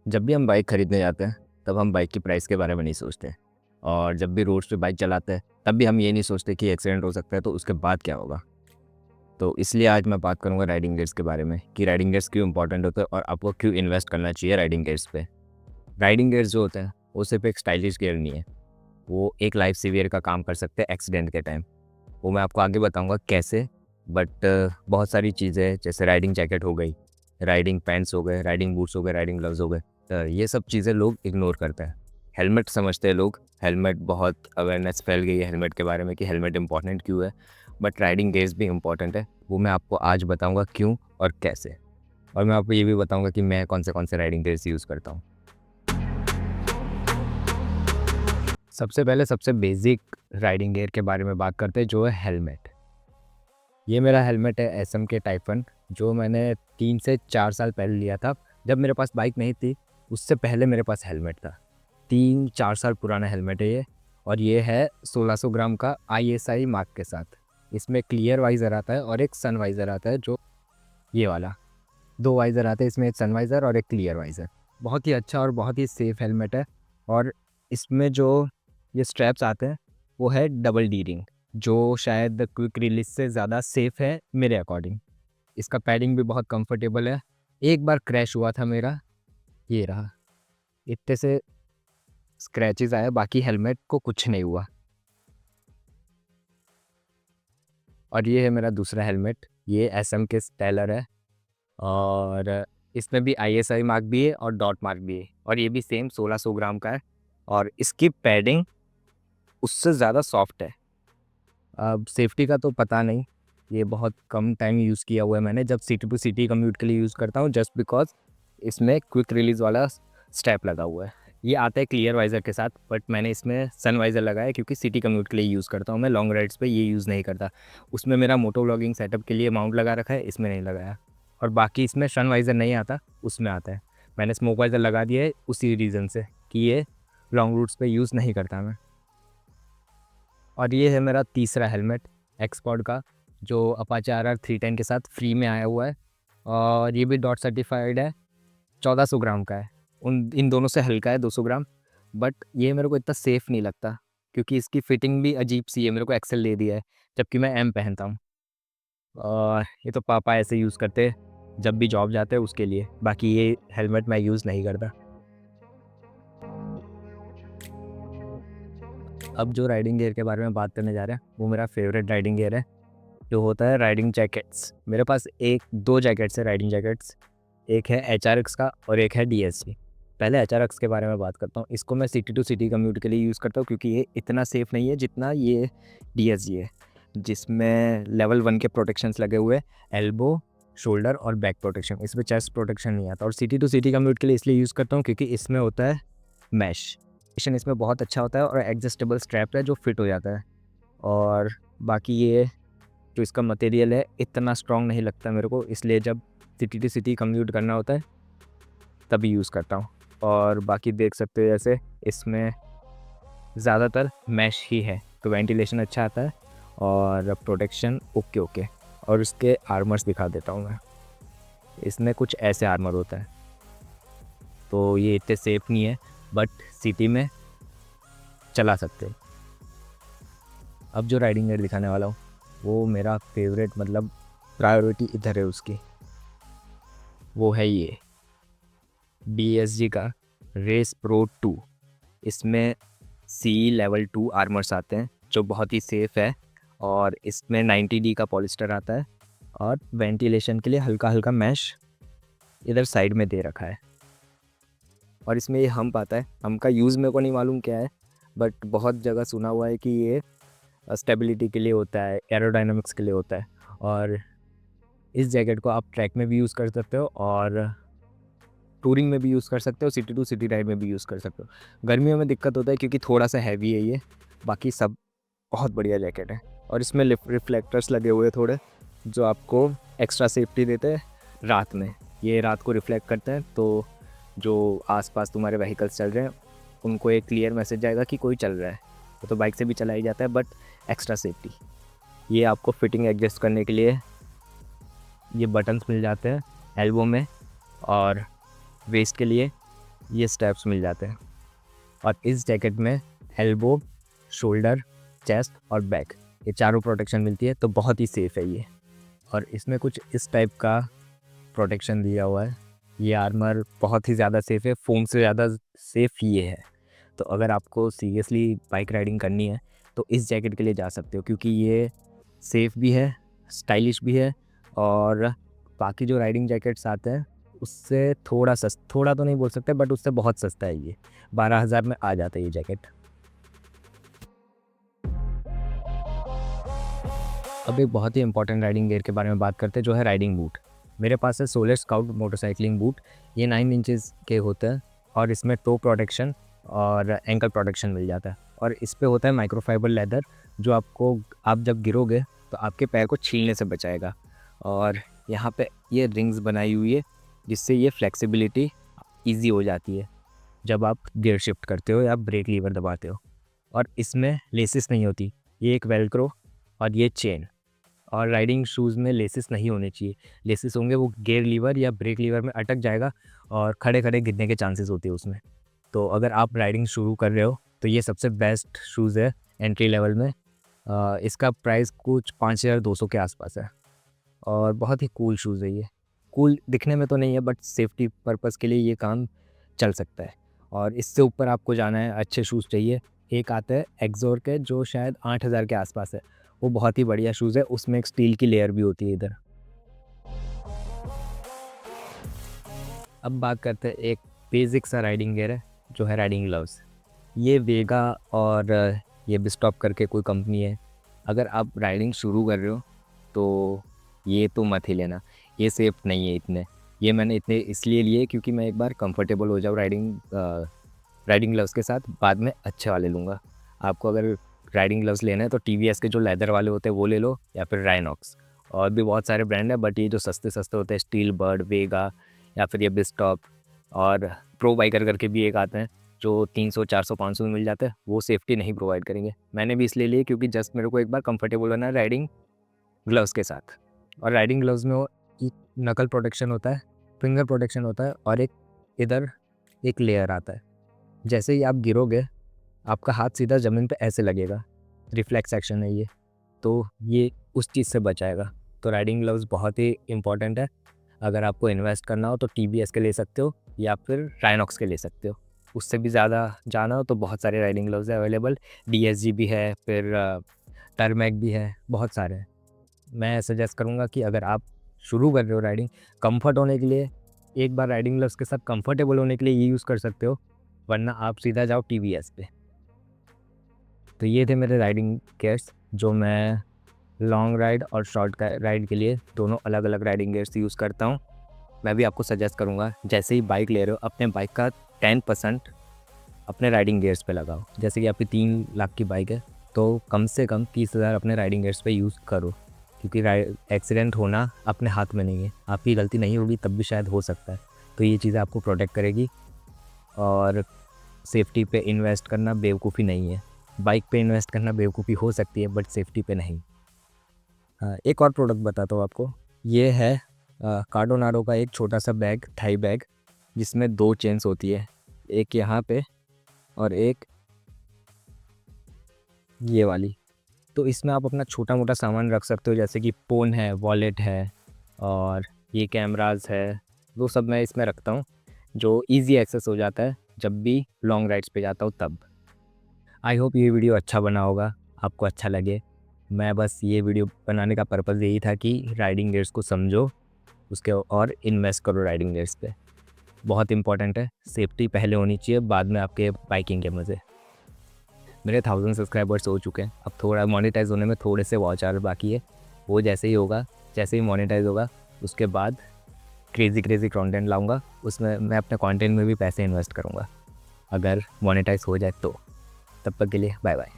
जब भी हम बाइक खरीदने जाते हैं तब हम बाइक की प्राइस के बारे में नहीं सोचते, और जब भी रोड्स पे बाइक चलाते हैं तब भी हम ये नहीं सोचते कि एक्सीडेंट हो सकता है तो उसके बाद क्या होगा। तो इसलिए आज मैं बात करूँगा राइडिंग गियर्स के बारे में कि राइडिंग गियर्स क्यों इंपॉर्टेंट होते हैं और आपको क्यों इन्वेस्ट करना चाहिए राइडिंग गियर्स पे। राइडिंग गियर्स जो होते हैं वो सिर्फ एक स्टाइलिश गियर नहीं है, वो एक लाइफ सेवियर का काम कर सकते हैं एक्सीडेंट के टाइम। वो मैं आपको आगे बताऊँगा कैसे। बट बहुत सारी चीज़ें जैसे राइडिंग जैकेट हो गई, राइडिंग पैंट्स हो गए, राइडिंग बूट्स हो गए, राइडिंग ग्लव्स हो गए, ये सब चीज़ें लोग इग्नोर करते हैं। हेलमेट समझते हैं लोग, हेलमेट बहुत अवेयरनेस फैल गई है हेलमेट के बारे में कि हेलमेट इंपॉर्टेंट क्यों है। बट राइडिंग गियर्स भी इंपॉर्टेंट है, वो मैं आपको आज बताऊँगा क्यों और कैसे। और मैं आपको ये भी बताऊँगा कि मैं कौन से राइडिंग गियर्स यूज़ करता हूँ। सबसे पहले सबसे बेसिक राइडिंग गियर के बारे में बात करते हैं, जो है हेलमेट। ये मेरा हेलमेट है एसएम के टाइफन, जो मैंने 3 से 4 साल पहले लिया था। जब मेरे पास बाइक नहीं थी उससे पहले मेरे पास हेलमेट था। 3-4 साल पुराना हेलमेट है ये, और ये है 1600 ग्राम का आईएसआई मार्क के साथ। इसमें क्लियर वाइज़र आता है और एक सन वाइज़र आता है, जो ये वाला। 2 वाइज़र आते हैं इसमें, एक सन वाइज़र और एक क्लियर वाइज़र। बहुत ही अच्छा और बहुत ही सेफ़ हेलमेट है। और इसमें जो ये स्ट्रैप्स आते हैं वो है डबल डी रिंग, जो शायद क्विक रिलीज से ज़्यादा सेफ़ है मेरे अकॉर्डिंग। इसका पैडिंग भी बहुत कंफर्टेबल है। एक बार क्रैश हुआ था मेरा, ये रहा, इतने से स्क्रैचेस आए, बाकी हेलमेट को कुछ नहीं हुआ। और ये है मेरा दूसरा हेलमेट, ये एसएम के स्टाइलर है, और इसमें भी आईएसआई मार्क भी है और डॉट मार्क भी है, और ये भी सेम 1600 ग्राम का है। और इसकी पैडिंग उससे ज़्यादा सॉफ्ट है। अब सेफ्टी का तो पता नहीं, ये बहुत कम टाइम यूज़ किया हुआ है मैंने, जब सिटी टू सिटी कम्यूट के लिए यूज़ करता हूँ, जस्ट बिकॉज इसमें क्विक रिलीज़ वाला स्टेप लगा हुआ है। ये आता है क्लियर वाइज़र के साथ, बट मैंने इसमें सन वाइज़र लगाया क्योंकि सिटी कम्यूट के लिए यूज़ करता हूँ मैं, लॉन्ग राइड्स पे ये यूज़ नहीं करता। उसमें मेरा मोटो व्लॉगिंग सेटअप के लिए माउंट लगा रखा है, इसमें नहीं लगाया। और बाकी इसमें सन वाइज़र नहीं आता, उसमें आता है। मैंने स्मोक वाइज़र लगा दिया है उसी रीज़न से कि ये लॉन्ग रूट्स पे यूज़ नहीं करता मैं। और ये है मेरा तीसरा हेलमेट एक्सपॉड का, जो अपाचे RR 310 के साथ फ्री में आया हुआ है, और ये भी डॉट सर्टिफाइड है। 1400 ग्राम का है, इन दोनों से हल्का है 200 ग्राम। बट ये मेरे को इतना सेफ़ नहीं लगता क्योंकि इसकी फ़िटिंग भी अजीब सी है, मेरे को एक्सेल दे दिया है जबकि मैं एम पहनता हूँ। और ये तो पापा ऐसे यूज़ करते हैं जब भी जॉब जाते हैं उसके लिए, बाकी ये हेलमेट मैं यूज़ नहीं करता। अब जो राइडिंग गियर के बारे में बात करने जा रहे हैं वो मेरा फेवरेट राइडिंग गियर है, जो होता है राइडिंग जैकेट्स। मेरे पास एक दो जैकेट्स है राइडिंग जैकेट्स, एक है HRX का और एक है DSG। पहले HRX के बारे में बात करता हूँ। इसको मैं सिटी टू सिटी कम्यूट के लिए यूज़ करता हूँ क्योंकि ये इतना सेफ़ नहीं है जितना ये DSG है, जिसमें लेवल 1 के प्रोटेक्शंस लगे हुए हैं, एल्बो, शोल्डर और बैक प्रोटेक्शन। इसमें चेस्ट प्रोटेक्शन नहीं आता। और सिटी टू सिटी कम्यूट के लिए इसलिए यूज़ करता हूँ क्योंकि इसमें होता है मैश, इसमें बहुत अच्छा होता है और एडजस्टेबल स्ट्रैप है जो फिट हो जाता है। और बाकी ये जो इसका मटेरियल है इतना स्ट्रॉन्ग नहीं लगता मेरे को, इसलिए जब सिटी टू सिटी कम्यूट करना होता है तभी यूज़ करता हूँ। और बाकी देख सकते हो जैसे इसमें ज़्यादातर मैश ही है, तो वेंटिलेशन अच्छा आता है और प्रोटेक्शन ओके ओके। और इसके आर्मर्स दिखा देता हूँ मैं। इसमें कुछ ऐसे आर्मर होता है, तो ये इतने सेफ नहीं है बट सिटी में चला सकते हैं। अब जो राइडिंग गियर दिखाने वाला हूँ वो मेरा फेवरेट, मतलब प्रायोरिटी इधर है उसकी, वो है ये DSG का रेस प्रो 2। इसमें C लेवल 2 आर्मर्स आते हैं जो बहुत ही सेफ़ है, और इसमें 90D का पॉलिस्टर आता है, और वेंटिलेशन के लिए हल्का हल्का मैश इधर साइड में दे रखा है। और इसमें ये हम्प आता है, हम्प का यूज़ मेरे को नहीं मालूम क्या है, बट बहुत जगह सुना हुआ है कि ये स्टेबिलिटी के लिए होता है, एरोडाइनमिक्स के लिए होता है। और इस जैकेट को आप ट्रैक में भी यूज़ कर सकते हो और टूरिंग में भी यूज़ कर सकते हो, सिटी टू सिटी राइड में भी यूज़ कर सकते हो। गर्मियों में दिक्कत होता है क्योंकि थोड़ा सा हैवी है ये, बाकी सब बहुत बढ़िया जैकेट है। और इसमें रिफ्लेक्टर्स लगे हुए हैं थोड़े, जो आपको एक्स्ट्रा सेफ्टी देते हैं रात में। ये रात को रिफ्लेक्ट करते हैं, तो जो आसपास तुम्हारे व्हीकल्स चल रहे हैं उनको एक क्लियर मैसेज जाएगा कि कोई चल रहा है। तो बाइक से भी चला ही जाता है बट एक्स्ट्रा सेफ्टी। ये आपको फिटिंग एडजस्ट करने के लिए ये बटन्स मिल जाते हैं एल्बो में, और वेस्ट के लिए ये स्ट्रैप्स मिल जाते हैं। और इस जैकेट में एल्बो, शोल्डर, चेस्ट और बैक ये चारों प्रोटेक्शन मिलती है, तो बहुत ही सेफ़ है ये। और इसमें कुछ इस टाइप का प्रोटेक्शन दिया हुआ है। ये आर्मर बहुत ही ज़्यादा सेफ़ है, फ़ोम से ज़्यादा सेफ़ ये है। तो अगर आपको सीरियसली बाइक राइडिंग करनी है तो इस जैकेट के लिए जा सकते हो, क्योंकि ये सेफ़ भी है, स्टाइलिश भी है, और बाकी जो राइडिंग जैकेट्स आते हैं उससे थोड़ा तो नहीं बोल सकते, बट उससे बहुत सस्ता है ये। 12,000 में आ जाता है ये जैकेट। अब एक बहुत ही इंपॉर्टेंट राइडिंग गियर के बारे में बात करते हैं, जो है राइडिंग बूट। मेरे पास है सोलर स्काउट मोटरसाइकिलिंग बूट। ये 9 इंचेस के होते हैं और इसमें टो प्रोटेक्शन और एंकल प्रोटेक्शन मिल जाता है। और इस पे होता है माइक्रोफाइबर लेदर, जो आप जब गिरोगे तो आपके पैर को छीलने से बचाएगा। और यहाँ पे ये रिंग्स बनाई हुई है, जिससे ये फ्लेक्सिबिलिटी ईजी हो जाती है जब आप गियर शिफ्ट करते हो या ब्रेक लीवर दबाते हो। और इसमें लेसिस नहीं होती, ये एक वेलक्रो और ये चेन। और राइडिंग शूज़ में लेसिस नहीं होने चाहिए। लेसिस होंगे वो गियर लीवर या ब्रेक लीवर में अटक जाएगा और खड़े-खड़े गिरने के चांसेस होते हैं उसमें। तो अगर आप राइडिंग शुरू कर रहे हो तो ये सबसे बेस्ट शूज़ है एंट्री लेवल में। इसका प्राइस कुछ 5,200 के आसपास है और बहुत ही कूल शूज़ है ये। कूल दिखने में तो नहीं है, बट सेफ्टी पर्पज़ के लिए ये काम चल सकता है। और इससे ऊपर आपको जाना है, अच्छे शूज़ चाहिए। एक आता है एक्सोर के, जो शायद 8,000 के आसपास है। वो बहुत ही बढ़िया शूज़ है, उसमें एक स्टील की लेयर भी होती है इधर। अब बात करते हैं एक बेसिक सा राइडिंग गियर है, जो है राइडिंग ग्लव्स। ये वेगा और ये बिस्टॉप करके कोई कंपनी है। अगर आप राइडिंग शुरू कर रहे हो तो ये तो मत ही लेना, ये सेफ़ नहीं है इतने। ये मैंने इतने इसलिए लिए क्योंकि मैं एक बार कंफर्टेबल हो जाऊँ राइडिंग ग्लव्स के साथ, बाद में अच्छे वाले लूँगा। आपको अगर राइडिंग ग्लव्स लेना है तो टीवीएस के जो लेदर वाले होते हैं वो ले लो, या फिर राइनॉक्स। और भी बहुत सारे ब्रांड है, बट ये जो सस्ते होते हैं, स्टील बर्ड, वेगा या फिर ये बिस्टॉप और प्रो बाइकर करके भी एक आते हैं, जो 300, 400, 500 में मिल जाता है, वो सेफ्टी नहीं प्रोवाइड करेंगे। मैंने भी इसलिए लिए क्योंकि जस्ट मेरे को एक बार कंफर्टेबल होना है राइडिंग ग्लव्स के साथ। और राइडिंग ग्लव्स में वो नकल प्रोटेक्शन होता है, फिंगर प्रोटेक्शन होता है, और एक इधर एक लेयर आता है। जैसे ही आप गिरोगे आपका हाथ सीधा ज़मीन पे ऐसे लगेगा, रिफ्लेक्स एक्शन है ये, तो ये उस चीज़ से बचाएगा। तो राइडिंग ग्लव्स बहुत ही इंपॉर्टेंट है। अगर आपको इन्वेस्ट करना हो तो टीवीएस के ले सकते हो या फिर राइनॉक्स के ले सकते हो। उससे भी ज़्यादा जाना हो तो बहुत सारे राइडिंग ग्लव्स है अवेलेबल, डीएसजी भी है, फिर टर्मैक भी है, बहुत सारे हैं। मैं सजेस्ट करूँगा कि अगर आप शुरू कर रहे हो राइडिंग, कंफर्ट होने के लिए, एक बार राइडिंग ग्लव्स के साथ कंफर्टेबल होने के लिए ये यूज़ कर सकते हो, वरना आप सीधा जाओ टीवीएस पे। तो ये थे मेरे राइडिंग गियर्स, जो मैं लॉन्ग राइड और शॉर्ट का राइड के लिए दोनों अलग अलग राइडिंग गियर्स यूज़ करता हूँ। मैं भी आपको सजेस्ट करूँगा, जैसे ही बाइक ले रहे हो अपने बाइक का 10% अपने राइडिंग गियर्स पे लगाओ। जैसे कि आपकी 3 लाख की बाइक है तो कम से कम 30,000 अपने राइडिंग गियर्स पे यूज़ करो, क्योंकि एक्सीडेंट होना अपने हाथ में नहीं है। आपकी गलती नहीं होगी तब भी शायद हो सकता है, तो ये चीज़ें आपको प्रोटेक्ट करेगी। और सेफ्टी पे इन्वेस्ट करना बेवकूफ़ी नहीं है। बाइक पे इन्वेस्ट करना बेवकूफ़ी हो सकती है, बट सेफ्टी पे नहीं। हाँ, एक और प्रोडक्ट बताता हूँ आपको। ये है कार्डोनारो का एक छोटा सा बैग, थाई बैग, जिसमें 2 चेन्स होती है, एक यहाँ पे और एक ये वाली। तो इसमें आप अपना छोटा मोटा सामान रख सकते हो, जैसे कि फ़ोन है, वॉलेट है और ये कैमराज़ है। वो सब मैं इसमें रखता हूँ, जो ईज़ी एक्सेस हो जाता है जब भी लॉन्ग राइड्स पे जाता हूँ तब। आई होप ये वीडियो अच्छा बना होगा, आपको अच्छा लगे। मैं बस ये वीडियो बनाने का पर्पज़ यही था कि राइडिंग गियर्स को समझो, उसके और इन्वेस्ट करो राइडिंग गियर्स पे। बहुत इंपॉर्टेंट है, सेफ्टी पहले होनी चाहिए, बाद में आपके बाइकिंग के मज़े। मेरे 1000 सब्सक्राइबर्स हो चुके हैं, अब थोड़ा मोनेटाइज़ होने में थोड़े से वॉच आवर बाकी है। वो जैसे ही होगा, जैसे ही मोनेटाइज़ होगा, उसके बाद क्रेज़ी कंटेंट लाऊंगा। उसमें मैं अपने कंटेंट में भी पैसे इन्वेस्ट करूँगा, अगर मोनेटाइज़ हो जाए तो। तब तक के लिए बाय बाय।